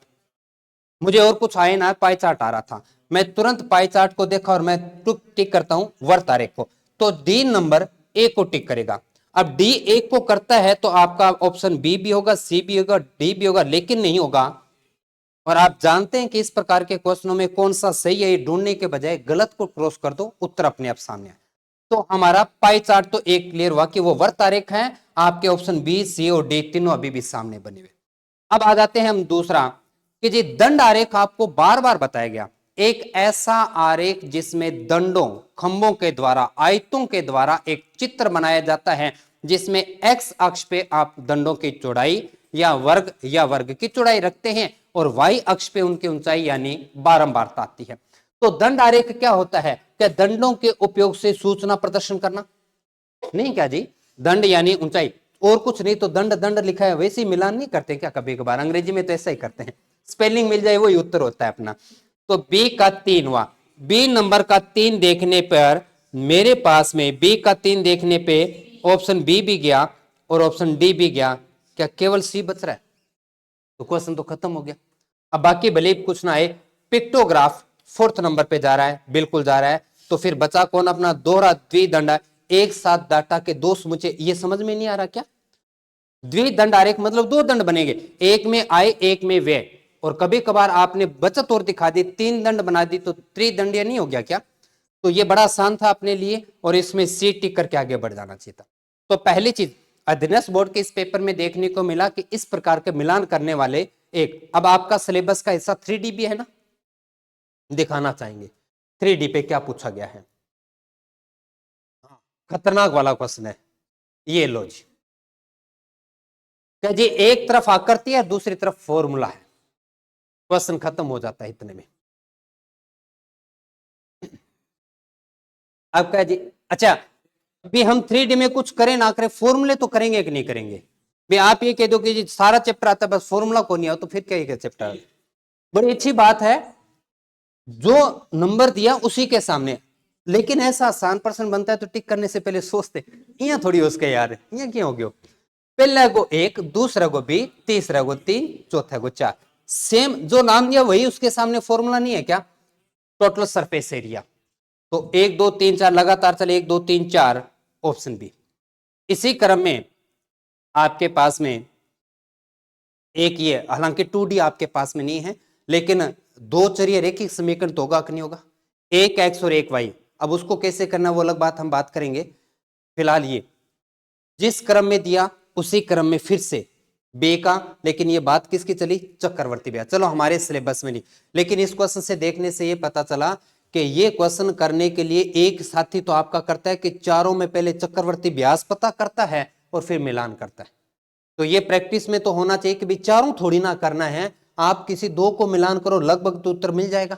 मुझे और कुछ आए ना, पाई चार्ट आ रहा था, मैं तुरंत पाई चार्ट को देखा और मैं टिक करता हूं वर्त आरेख को, तो डी नंबर ए को टिक करेगा। अब डी एक को करता है तो आपका ऑप्शन बी भी होगा, सी भी होगा, डी भी होगा, लेकिन नहीं होगा। और आप जानते हैं कि इस प्रकार के क्वेश्चनों में कौन सा सही है ये ढूंढने के बजाय गलत को क्रॉस कर दो, उत्तर अपने आप सामने आए। तो हमारा पाई चार्ट तो एक क्लियर हुआ कि वो वर्त आरेख है। आपके ऑप्शन बी, सी और डी तीनों अभी भी सामने बने हुए। अब आ जाते हैं हम दूसरा कि जी दंड आरेख आपको बार बार बताया गया, एक ऐसा आरेख जिसमें दंडों खंभों के द्वारा आयतों के द्वारा एक चित्र बनाया जाता है, जिसमें एक्स अक्ष पे आप दंडों की चौड़ाई या वर्ग की चौड़ाई रखते हैं और वाई अक्ष पे उनकी ऊंचाई यानी बारंबारता आती है। तो दंड आरेख क्या होता है? क्या दंडों के उपयोग से सूचना प्रदर्शन करना? नहीं क्या जी, दंड यानी ऊंचाई और कुछ नहीं। तो दंड दंड लिखा है वैसे ही मिलान नहीं करते क्या? कभी कभार अंग्रेजी में तो ऐसा ही करते हैं, स्पेलिंग मिल जाए वही उत्तर होता है अपना। तो बी का 3 हुआ। बी नंबर का 3 देखने पर मेरे पास में बी का 3 देखने पे ऑप्शन बी भी गया और ऑप्शन डी भी गया। क्या केवल सी बच रहा है? तो क्वेश्चन तो खत्म हो गया। अब बाकी भले कुछ ना आए। पिक्टोग्राफ 4th नंबर पे जा रहा है, बिल्कुल जा रहा है। तो फिर बचा कौन? अपना दोहरा द्विदंड, एक साथ डाटा के 2 समुच्चय। ये समझ में नहीं आ रहा क्या? द्विदंड आरेख मतलब 2 दंड बनेंगे, एक में आय एक में व्यय। और कभी कभार आपने बचत और दिखा दी, 3 दंड बना दी तो त्रिदंडीय नहीं हो गया क्या? तो ये बड़ा आसान था अपने लिए और इसमें सी टिक करके आगे बढ़ जाना चाहिए था। तो पहली चीज अधीनस्थ बोर्ड के इस पेपर में देखने को मिला कि इस प्रकार के मिलान करने वाले एक। अब आपका सिलेबस का हिस्सा 3D भी है ना, दिखाना चाहेंगे 3D पे क्या पूछा गया है। खतरनाक वाला क्वेश्चन है ये, लो जी। क्या जी एक तरफ आकृति है दूसरी तरफ फॉर्मूला है, क्वेश्चन खत्म हो जाता है इतने में। अब क्या जी, अच्छा अभी हम 3D में कुछ करें ना करें, फॉर्मूले तो करेंगे कि नहीं करेंगे? भाई आप ये कह दो कि जी सारा चैप्टर आता है बस फॉर्मूला को नहीं आओ, तो फिर क्या चैप्टर? बड़ी अच्छी बात है, जो नंबर दिया उसी के सामने। लेकिन ऐसा आसान प्रश्न बनता है तो टिक करने से पहले सोचते यहाँ थोड़ी उसके यार, यहाँ क्यों हो गया? पहला को 1, दूसरा को 2, तीसरा को 3, चौथा को 4। सेम जो नाम दिया वही उसके सामने फॉर्मूला नहीं है क्या? Total surface area. तो 1 2 3 4 लगातार चले, 1 2 3 4, ऑप्शन बी। इसी क्रम में आपके पास में एक ये, हालांकि 2D आपके पास में नहीं है, लेकिन 2 चरीय रैखिक समीकरण तो होगा कि नहीं होगा? एक एक्स और एक वाई। अब उसको कैसे करना वो अलग बात, हम बात करेंगे। फिलहाल ये जिस क्रम में दिया उसी क्रम में फिर से बे का, लेकिन ये बात किसकी चली? चक्रवर्ती ब्याज। चलो हमारे सिलेबस में नहीं, लेकिन इस क्वेश्चन से देखने से ये पता चला कि ये क्वेश्चन करने के लिए एक साथी तो आपका करता है कि चारों में पहले चक्रवर्ती ब्याज पता करता है और फिर मिलान करता है। तो ये प्रैक्टिस में तो होना चाहिए कि भाई चारों थोड़ी ना करना है, आप किसी 2 को मिलान करो, लगभग तो उत्तर मिल जाएगा।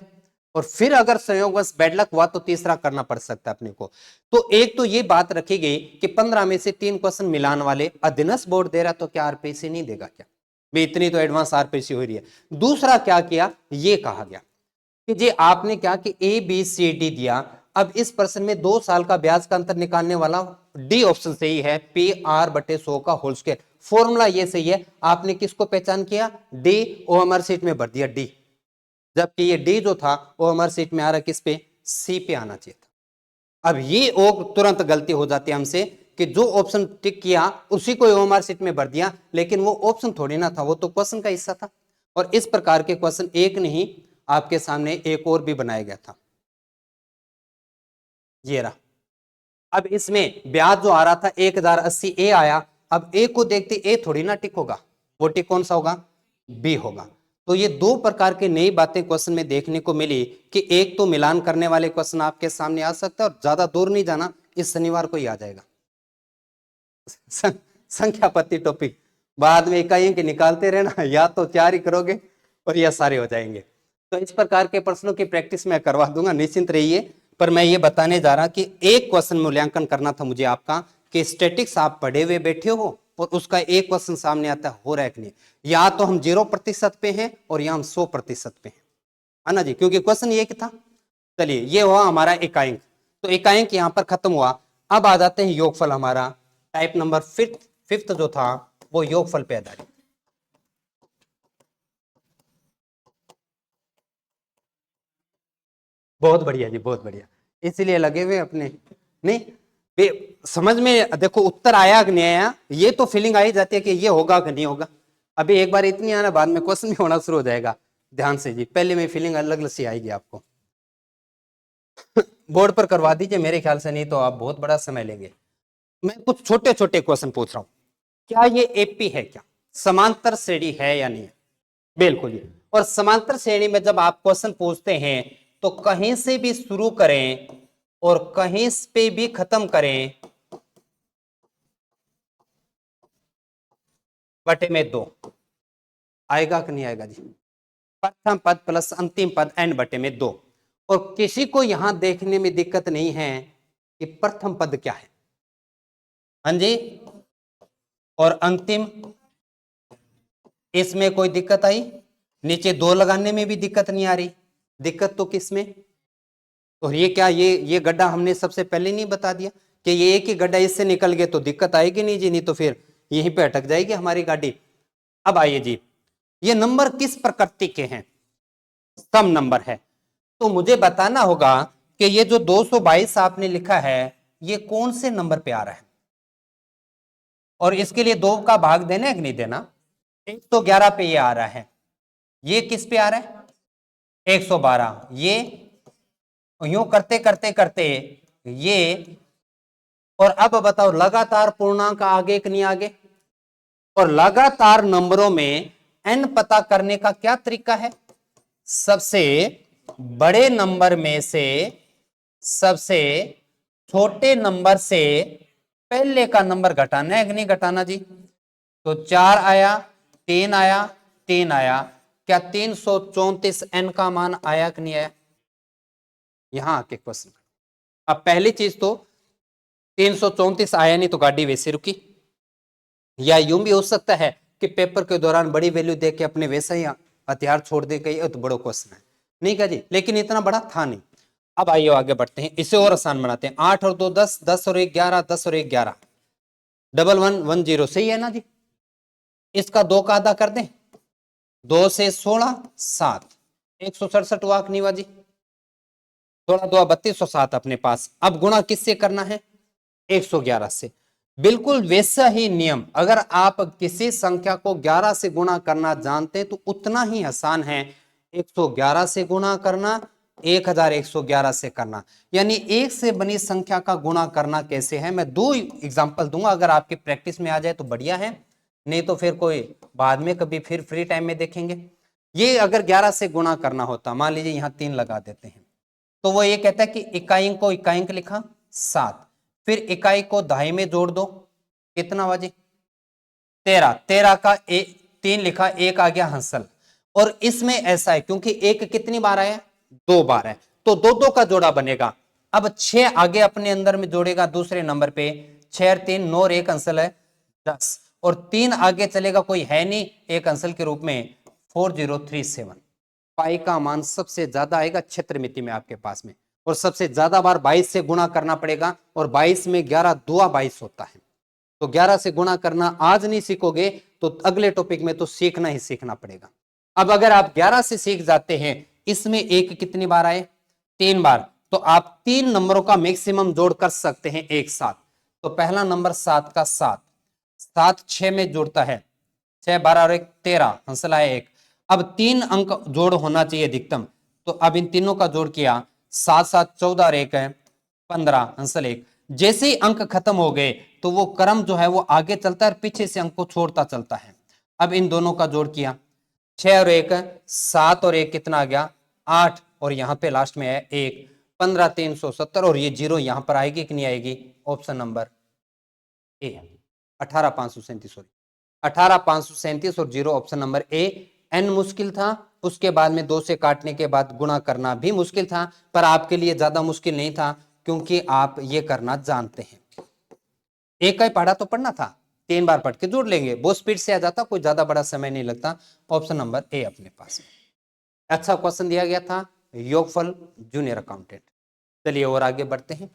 और फिर अगर संयोगवश बैड लक हुआ तो तीसरा करना पड़ सकता है अपने को। तो एक तो ये बात रखी गई कि 15 में से 3 क्वेश्चन मिलान वाले। अधीनस्थ बोर्ड दे रहा तो क्या आरपीसी नहीं देगा क्या? भाई इतनी तो एडवांस आरपीसी हो रही है। दूसरा क्या किया, ये कहा गया कि जी आपने क्या कि ए बी सी डी दिया, अब इस प्रश्न में 2 साल का ब्याज का अंतर निकालने वाला डी ऑप्शन सही है, पी आर बटे 100 का होल स्क्वायर। फॉर्मूला ये सही है, आपने किसको पहचान किया? डी, ओ हमारे सीट में भर दिया डी, जबकि ये डी जो था वो हमारे सीट में आ रहा किस पे? सी पे आना चाहिए था। अब ये ओ तुरंत गलती हो जाती है हमसे कि जो ऑप्शन टिक किया उसी को ओ हमारे सीट में भर दिया, लेकिन वो ऑप्शन थोड़ी ना था, वो तो क्वेश्चन का हिस्सा था। और इस प्रकार के क्वेश्चन एक नहीं, आपके सामने एक और भी बनाया गया था, ये रहा। अब इसमें ब्याज जो आ रहा था 1080 ए आया। अब ए को देखते ए थोड़ी ना टिक होगा, वो टिक कौन सा होगा? बी होगा। तो ये 2 प्रकार की नई बातें क्वेश्चन में देखने को मिली कि एक तो मिलान करने वाले क्वेश्चन आपके सामने आ सकता है और ज्यादा दूर नहीं जाना, इस शनिवार को ही आ जाएगा संख्या पत्ती टॉपिक। बाद में इकाइयों के निकालते रहना, या तो 4 ही करोगे और या सारे हो जाएंगे। तो इस प्रकार के प्रश्नों की प्रैक्टिस मैं करवा दूंगा, निश्चिंत रहिए। पर मैं ये बताने जा रहा कि एक क्वेश्चन मूल्यांकन करना था मुझे आपका कि स्टैटिक्स आप पढ़े हुए बैठे हो और उसका एक क्वेश्चन सामने आता है हो रहा है कि नहीं। या तो हम 0% पे हैं और या हम 100% पे हैं, है ना जी, क्योंकि क्वेश्चन ये था। चलिए ये हुआ हमारा एकांक, तो एकांक यहां पर खत्म हुआ। अब आ जाते हैं योगफल। हमारा टाइप नंबर फिफ्थ जो था वो योगफल पे आधारित। बहुत बढ़िया जी, बहुत बढ़िया, इसीलिए लगे हुए अपने। नहीं समझ में देखो उत्तर आया कि नहीं आया, ये तो फीलिंग आई जाती है कि ये होगा कि नहीं होगा। अभी एक बार इतनी आना, बाद में क्वेश्चन भी होना शुरू हो जाएगा। ध्यान से जी, पहले में फीलिंग अलग अलग सी आएगी आपको। बोर्ड पर करवा दीजिए मेरे ख्याल से, नहीं तो आप बहुत बड़ा समय लेंगे। मैं कुछ छोटे छोटे क्वेश्चन पूछ रहा हूं। क्या ये एपी है, क्या समांतर श्रेणी है या नहीं? बिल्कुल जी। और समांतर श्रेणी में जब आप क्वेश्चन पूछते हैं तो कहीं से भी शुरू करें और कहीं पे भी खत्म करें बटे में 2 आएगा कि नहीं आएगा जी? प्रथम पद प्लस अंतिम पद n बटे में 2। और किसी को यहां देखने में दिक्कत नहीं है कि प्रथम पद क्या है, हाँ जी, और अंतिम, इसमें कोई दिक्कत आई? नीचे 2 लगाने में भी दिक्कत नहीं आ रही। दिक्कत तो किसमें? और ये क्या, ये गड्ढा हमने सबसे पहले नहीं बता दिया कि ये एक ही गड्ढा, इससे निकल गए तो दिक्कत आएगी नहीं जी, नहीं तो फिर यहीं पे अटक जाएगी हमारी गाड़ी। अब आइए जी, ये नंबर किस प्रकृति के हैं? सम नंबर है। तो मुझे बताना होगा कि ये जो 222 आपने लिखा है ये कौन से नंबर पे आ रहा है, और इसके लिए 2 का भाग देना है कि नहीं देना? 111 पे ये आ रहा है। ये किस पे आ रहा है? 112। ये यूं करते करते करते ये, और अब बताओ लगातार पूर्णांक आगे कि नहीं आगे? और लगातार नंबरों में n पता करने का क्या तरीका है? सबसे बड़े नंबर में से सबसे छोटे नंबर से पहले का नंबर घटाना है कि नहीं घटाना जी? तो 4 आया, 3 आया, 3 आया, क्या 334 n का मान आया कि नहीं आया? यहां आके क्वेश्चन। अब पहली चीज तो 334 आया नहीं तो गाड़ी वैसे रुकी, या यूं भी हो सकता है कि पेपर के दौरान बड़ी वैल्यू देख के अपने वैसा ही हथियार छोड़ दे गई, तो बड़ा क्वेश्चन है नहीं क्या जी, लेकिन इतना बड़ा था नहीं। अब आइए आगे बढ़ते हैं, इसे और आसान बनाते हैं। 8 और 2 10, 10 और 1 11, 10 और 1 11, 1110 सही है ना जी? इसका 2 का आधा कर दें, 2 से 16 7, 167 वाक नहीं जी, 16 2 3207 अपने पास। अब गुणा किससे करना है? 111 से। बिल्कुल वैसा ही नियम, अगर आप किसी संख्या को 11 से गुणा करना जानते हैं तो उतना ही आसान है 111 से गुणा करना, 1111 से करना। यानी एक से बनी संख्या का गुणा करना कैसे है, मैं 2 एग्जांपल दूंगा, अगर आपकी प्रैक्टिस में आ जाए तो बढ़िया है, नहीं तो फिर कोई बाद में कभी फिर फ्री टाइम में देखेंगे। ये अगर 11 से गुणा करना होता, मान लीजिए यहां 3 लगा देते हैं, तो वो ये कहता है कि इकाई को इकाई लिखा 7, फिर इकाई को दहाई में जोड़ दो, कितना बाजी? 13, 13 का 3 लिखा, 1 आ गया हंसल। और इसमें ऐसा है क्योंकि 1 कितनी बार आया? 2 बार है, तो 2 2 का जोड़ा बनेगा। अब 6 आगे अपने अंदर में जोड़ेगा दूसरे नंबर पे, 6 और 3 9 और 1 अंसल है 10, और 3 आगे चलेगा, कोई है नहीं एक अंसल के रूप में, 4037। पाई का मान सबसे ज्यादा आएगा क्षेत्र मिति में आपके पास में, और सबसे ज्यादा बार 22 से गुणा करना पड़ेगा, और 22 में 11 दुआ 22 होता है। तो 11 से गुणा करना आज नहीं सीखोगे तो अगले टॉपिक में तो सीखना ही सीखना पड़ेगा। अब अगर आप 11 से सीख जाते हैं, इसमें 1 कितनी बार आए? 3 बार, तो आप 3 नंबरों का मैक्सिमम जोड़ कर सकते हैं एक साथ। तो पहला नंबर 7 का 7, 7 6 में जुड़ता है, 6 12 और 1 13, हंसला है 1। अब 3 अंक जोड़ होना चाहिए अधिकतम, तो अब इन तीनों का जोड़ किया, 7 7 14 और 1 है 15, हंसल 1। जैसे ही अंक खत्म हो गए तो वो क्रम जो है वो आगे चलता है, पीछे से अंक को छोड़ता चलता है। अब इन दोनों का जोड़ किया, 6 और 1 7 और 1 कितना आ गया? 8, और यहां पे लास्ट में है 1, 15 370, और ये जीरो यहां पर आएगी कि नहीं आएगी? ऑप्शन नंबर ए, 18,537, सॉरी 18,537 और zero option number A n मुश्किल था, उसके बाद में 2 से काटने के बाद गुणा करना भी मुश्किल था, पर आपके लिए ज्यादा मुश्किल नहीं था क्योंकि आप ये करना जानते हैं। एक का ही पढ़ा तो पढ़ना था, 3 बार पढ़ के जोड़ लेंगे, बहुत स्पीड से आ जाता, कोई ज्यादा बड़ा समय नहीं लगता। ऑप्शन नंबर ए अपने पास में अच्छा क्वेश्चन दिया गया था, योगफल जूनियर अकाउंटेंट। चलिए और आगे बढ़ते हैं।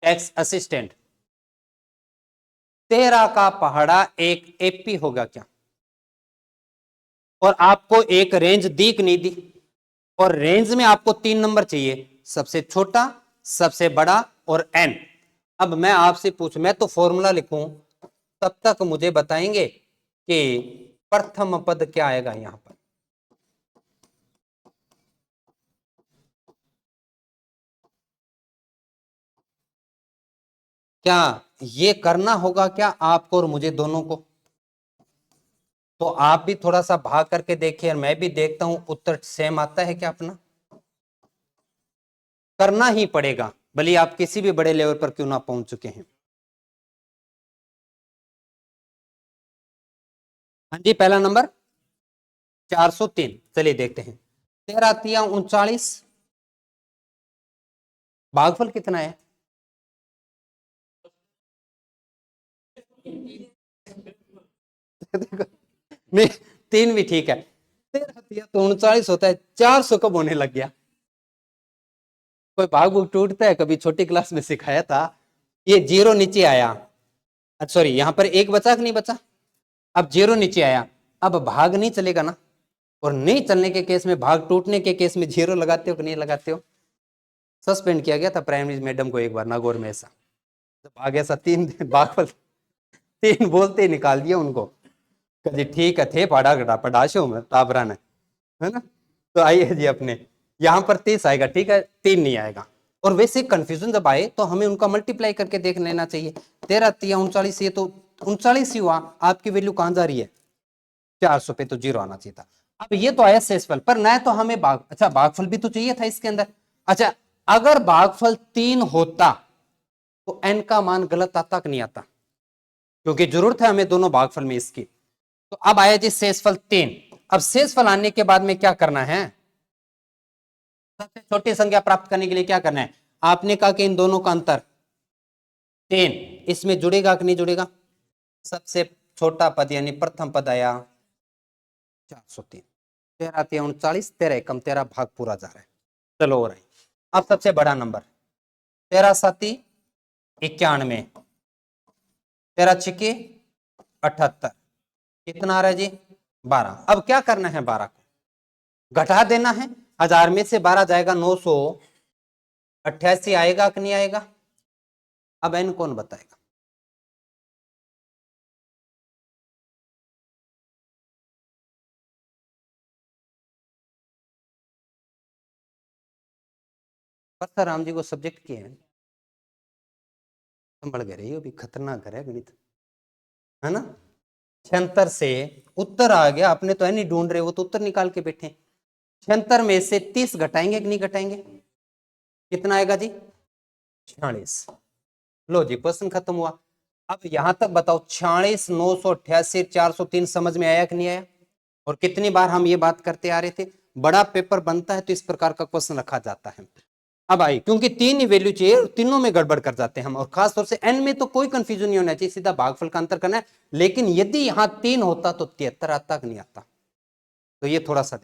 टैक्स असिस्टेंट, 13 का पहाड़ा एक एपी होगा क्या? और आपको एक रेंज दी कि नहीं दी, और रेंज में आपको 3 नंबर चाहिए, सबसे छोटा, सबसे बड़ा और एन। अब मैं आपसे पूछ, मैं तो फॉर्मूला लिखूं तब तक मुझे बताएंगे कि प्रथम पद क्या आएगा यहां पर। क्या ये करना होगा क्या आपको और मुझे दोनों को? तो आप भी थोड़ा सा भाग करके देखिए और मैं भी देखता हूं उत्तर सेम आता है क्या अपना। करना ही पड़ेगा, भले आप किसी भी बड़े लेवल पर क्यों ना पहुंच चुके हैं। हाँ जी, पहला नंबर 403। चलिए देखते हैं, 13 तिया 39, भागफल कितना है? नहीं, 3 भी ठीक है, 13 तिया तो 39 होता है, 400 कब होने लग गया? कोई भाग भूग टूटता है, कभी छोटी क्लास में सिखाया था। ये जीरो नीचे आया, अच्छा सॉरी यहाँ पर एक बचा कि नहीं बचा, अब जीरो नीचे आया, अब भाग नहीं चलेगा ना, और नहीं चलने के केस में, भाग टूटने के केस में जीरो लगाते हो कि नहीं लगाते हो? सस्पेंड किया गया था प्राइमरी मैडम को एक बार नागौर में, ऐसा जब भाग ऐसा 3 भाग 3 बोलते ही निकाल दिया उनको, कभी ठीक है थे पढ़ा घटा पढ़ाशो में ताबरा ने, है ना। तो आइए जी अपने यहाँ पर 30 आएगा, ठीक है, 3 नहीं आएगा। और वैसे कंफ्यूजन जब आए तो हमें उनका मल्टीप्लाई करके देख लेना चाहिए, 13 तिया 39, ये तो 39 ही हुआ, आपकी वैल्यू कहां जा रही है? 400 पे, तो जीरो आना चाहिए था। अब ये तो आया शेषफल, पर ना तो हमें भाग, अच्छा भागफल भी तो चाहिए था इसके अंदर। अच्छा, अगर भागफल 3 होता तो n का मान गलत आता कि नहीं आता? क्योंकि जरूरत है हमें दोनों भागफल में इसकी। तो अब आया जी शेषफल 3। अब शेषफल आने के बाद में क्या करना है? सबसे छोटी संख्या प्राप्त करने के लिए क्या करना है? आपने कहा कि इन दोनों का अंतर 3, इसमें जुड़ेगा कि नहीं जुड़ेगा? सबसे छोटा पद यानी प्रथम पद आया 403, 13 तिया 39, 13 एकम 13, भाग पूरा जा रहा है। चलो हो रहा है। अब सबसे बड़ा नंबर 13 साती 91, 13 छिके 78, कितना आ रहा है जी? 12। अब क्या करना है? 12 को घटा देना है, 1000 में से 12 जाएगा 988 आएगा कि नहीं आएगा? अब एन कौन बताएगा? परसाराम जी को सब्जेक्ट किए हैं, संभल गए रही हो, अभी खतरनाक है गणित, है ना। 76 से उत्तर आ गया, अपने तो है नहीं ढूंढ रहे, वो तो उत्तर निकाल के बैठे। 76 में से 30 घटाएंगे कि नहीं घटाएंगे? कितना आएगा जी? 46। लो जी क्वेश्चन खत्म हुआ। अब यहां तक बताओ, 46, 988, 403 समझ में आया कि नहीं आया? और कितनी बार हम ये बात करते आ रहे थे, बड़ा पेपर बनता है तो इस प्रकार का क्वेश्चन रखा जाता है। अब आई, क्योंकि 3 ही वैल्यू चाहिए, तीनों में गड़बड़ कर जाते हैं हम, और खासतौर से एन में तो कोई कंफ्यूजन नहीं होना चाहिए, सीधा भागफल का अंतर करना है। लेकिन यदि यहां 3 होता तो 73 आता कि नहीं आता? तो ये थोड़ा सा।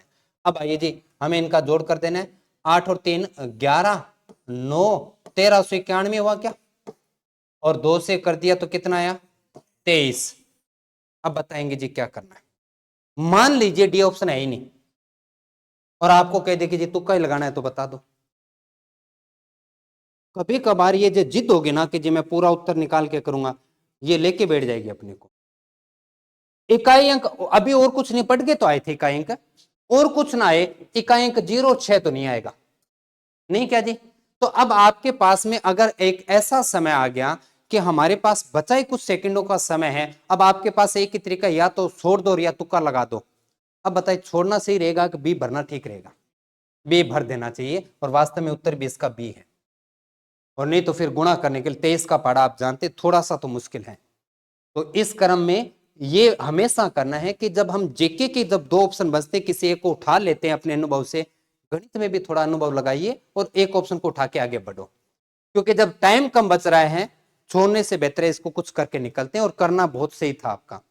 अब आइए जी, हमें इनका जोड़ कर देना है, 8 और 3 11, 9 1391 हुआ क्या? और 2 से कर दिया तो कितना आया? 23। अब बताएंगे जी क्या करना है। मान लीजिए डी ऑप्शन है ही नहीं, और आपको कह दे कि जी तुक्का ही लगाना है तो बता दो। कभी कभार ये जो जिद होगी ना कि जी मैं पूरा उत्तर निकाल के करूंगा, ये लेके बैठ जाएगी अपने को। इकाई अंक अभी और कुछ नहीं, पढ़ के तो आए थे इकाई अंक, और कुछ ना आए, इकाई अंक 0 और 6 तो नहीं आएगा, नहीं क्या जी? तो अब आपके पास में अगर एक ऐसा समय आ गया कि हमारे पास बचा ही कुछ सेकंडों का समय है, अब आपके पास एक ही तरीका, या तो छोड़ दो या तुक्का लगा दो। अब बताइए छोड़ना सही रहेगा कि बी भरना ठीक रहेगा? बी भर देना चाहिए, और वास्तव में उत्तर भी इसका बी है। और नहीं तो फिर गुणा करने के लिए 23 का पढ़ा आप जानते, थोड़ा सा तो मुश्किल है। तो इस क्रम में ये हमेशा करना है कि जब हम जेके के जब दो ऑप्शन बचते किसी एक को उठा लेते हैं अपने अनुभव से, गणित में भी थोड़ा अनुभव लगाइए और एक ऑप्शन को उठा के आगे बढ़ो, क्योंकि जब टाइम कम बच रहा है छोड़ने से बेहतर है इसको कुछ करके निकलते हैं। और करना बहुत सही था आपका,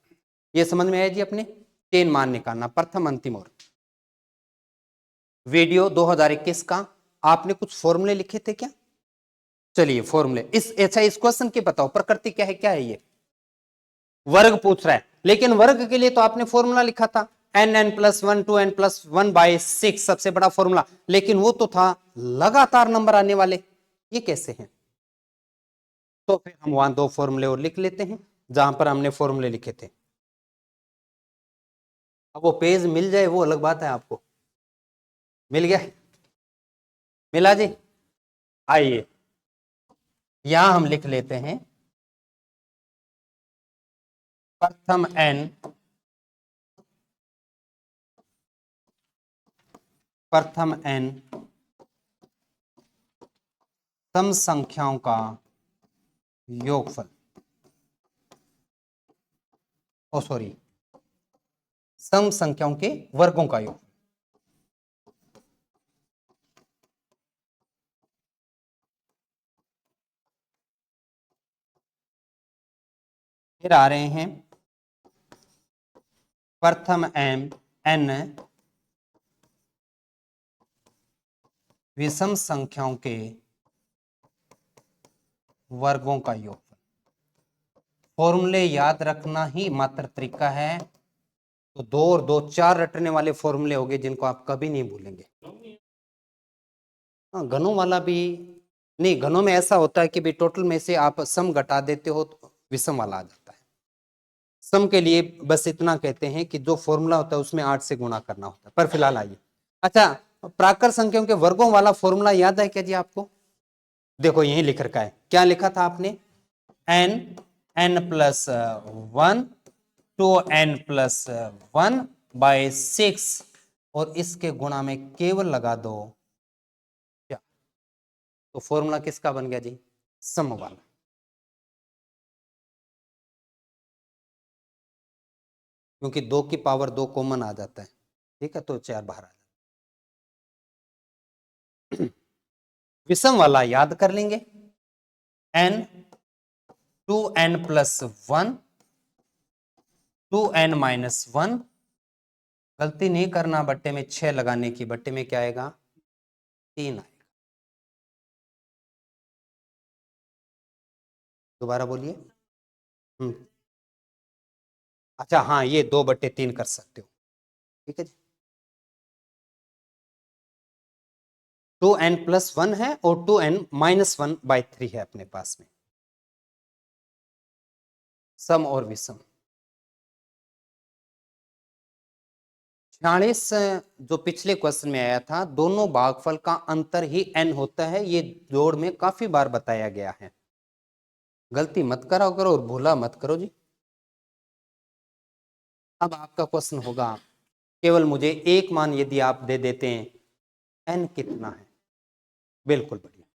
ये समझ में आया जी। अपने 3 मान निकालना, प्रथम अंतिम और वीडियो 2021 का आपने कुछ फॉर्मूले लिखे थे क्या? चलिए फॉर्मूले इस क्वेश्चन के बताओ, प्रकृति क्या है, क्या है ये? वर्ग पूछ रहा है, लेकिन वर्ग के लिए तो आपने फॉर्मूला लिखा था n+1 2n+1/6 सबसे बड़ा फॉर्मूला, लेकिन वो तो था लगातार नंबर आने वाले, ये कैसे हैं? तो फिर हम वहां 2 फॉर्मूले और लिख लेते हैं जहां पर हमने फॉर्मूले लिखे थे। अब वो पेज मिल जाए वो अलग बात है, आपको मिल गया? मिला जी? आइए यहां हम लिख लेते हैं प्रथम n सम संख्याओं का योगफल, ओ सॉरी, सम संख्याओं के वर्गों का योग। फिर आ रहे हैं प्रथम n विषम संख्याओं के वर्गों का योगफल। फॉर्मूले याद रखना ही मात्र तरीका है, तो 2 और 2 4 रटने वाले फॉर्मूले होंगे जिनको आप कभी नहीं भूलेंगे। हाँ, घनों वाला भी नहीं, घनों में ऐसा होता है कि भाई टोटल में से आप सम घटा देते हो तो विषम वाला आ जाता है। सम के लिए बस इतना कहते हैं कि जो फॉर्मूला होता है उसमें 8 से गुणा करना होता है। पर फिलहाल आइए, अच्छा प्राकृत संख्याओं के वर्गों वाला फॉर्मूला याद है क्या जी आपको? देखो यही लिख रखा है, क्या लिखा था आपने? n+1 2n+1/6 और इसके गुणा में केवल लगा दो क्या, तो फॉर्मूला किसका बन गया जी? सम वाला। क्योंकि 2 की पावर 2 कॉमन आ जाता है, ठीक है, तो 4 बाहर आ जाता है। विषम वाला याद कर लेंगे, n 2n+1 2n-1, गलती नहीं करना बट्टे में 6 लगाने की, बट्टे में क्या आएगा? 3 आएगा। दोबारा बोलिए। अच्छा हाँ, ये 2/3 कर सकते हो, ठीक है जी। 2n+1 है और 2n-1/3 है अपने पास में, सम और विषम। 46 जो पिछले क्वेश्चन में आया था, दोनों भागफल का अंतर ही n होता है, ये जोड़ में काफी बार बताया गया है। गलती मत करा करो और भूला मत करो जी। अब आपका क्वेश्चन होगा, केवल मुझे एक मान यदि आप दे देते हैं n कितना है, बिल्कुल बढ़िया।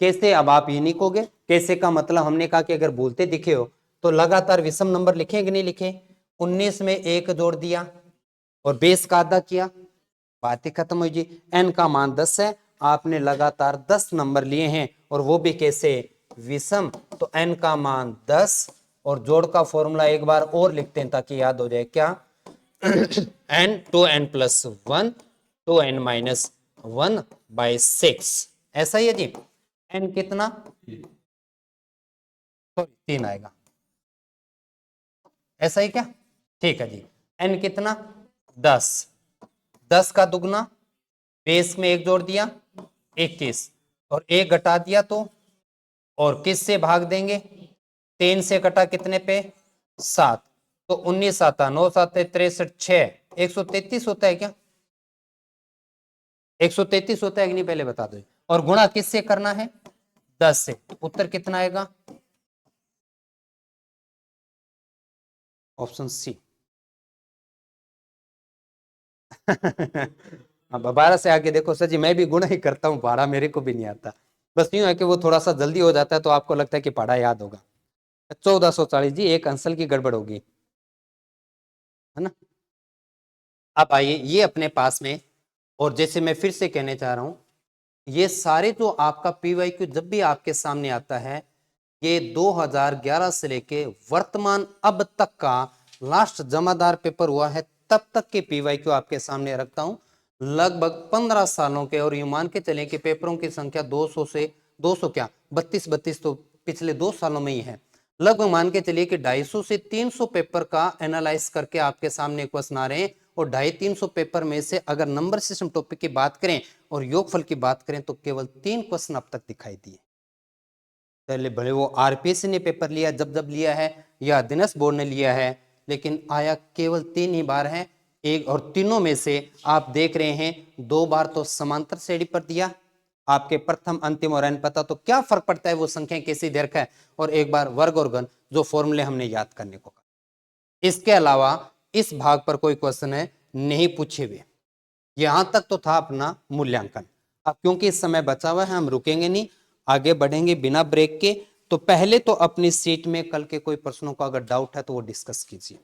कैसे? अब आप ये नहीं कहोगे कैसे का मतलब, हमने कहा कि अगर भूलते दिखे हो तो लगातार विषम नंबर लिखे कि नहीं लिखे? 19 में 1 जोड़ दिया और बेस का आधा किया, बात ही खत्म हुई जी। n का मान 10 है, आपने लगातार 10 नंबर लिए हैं और वो भी कैसे? विषम। तो n का मान 10 और जोड़ का फॉर्मूला एक बार और लिखते हैं ताकि याद हो जाए, क्या? n 2n+1 2n-1/6, ऐसा ही है जी। n कितना? सॉरी 3 आएगा, ऐसा ही क्या? ठीक है जी। n कितना? 10, 10 का दुगना, बेस में 1 जोड़ दिया 21 और 1 घटा दिया तो, और किस से भाग देंगे? 3 से कटा कितने पे? 7, तो 19 आता, 9 7 63 6, 133 होता है क्या? 133 होता है कि नहीं, पहले बता दो। और गुणा किससे करना है? 10 से, तो उत्तर कितना आएगा? Option C. अब 12 से आगे देखो सर जी, मैं भी गुणा ही करता हूँ, पढ़ा मेरे को भी नहीं आता, बस यूं है कि वो थोड़ा सा जल्दी हो जाता है तो आपको लगता है कि पढ़ा याद होगा। 1440 जी, एक अंसल की गड़बड़ होगी। है ना। अब आइए ये अपने पास में, और जैसे मैं फिर से कहने चाह रहा हूं, ये सारे जो आपका पीवाईक्यू जब भी आपके सामने आता है, ये 2011 से लेके वर्तमान अब तक का लास्ट जमादार पेपर हुआ है तब तक के पीवाईक्यू आपके सामने रखता हूं, लगभग 15 सालों के। और ये मान के चलें कि पेपरों की संख्या 200 से 200 क्या 32 तो पिछले 2 सालों में ही है। लगभग मान के चलिए कि 250 से 300 पेपर का एनालाइज करके आपके सामने क्वेश्चन आ रहे हैं, और 250-300 पेपर में से अगर नंबर सिस्टम टॉपिक की बात करें और योगफल की बात करें तो केवल 3 क्वेश्चन अब तक दिखाई दिए। पहले भले वो आरपीएससी ने पेपर लिया जब जब लिया है या दिनेश बोर्ड ने लिया है, लेकिन आया केवल 3 ही बार है। एक और तीनों में से आप देख रहे हैं 2 बार तो समांतर श्रेणी पर दिया, आपके प्रथम अंतिम और एन पता, तो क्या फर्क पड़ता है वो संख्या कैसी दे रखा है, और एक बार वर्ग और घन जो फॉर्मूले हमने याद करने को कहा। इसके अलावा इस भाग पर कोई क्वेश्चन है नहीं पूछे हुए। यहां तक तो था अपना मूल्यांकन। अब क्योंकि इस समय बचा हुआ है हम रुकेंगे नहीं, आगे बढ़ेंगे बिना ब्रेक के। तो पहले तो अपनी सीट में कल के कोई प्रश्नों का अगर डाउट है तो वो डिस्कस कीजिए।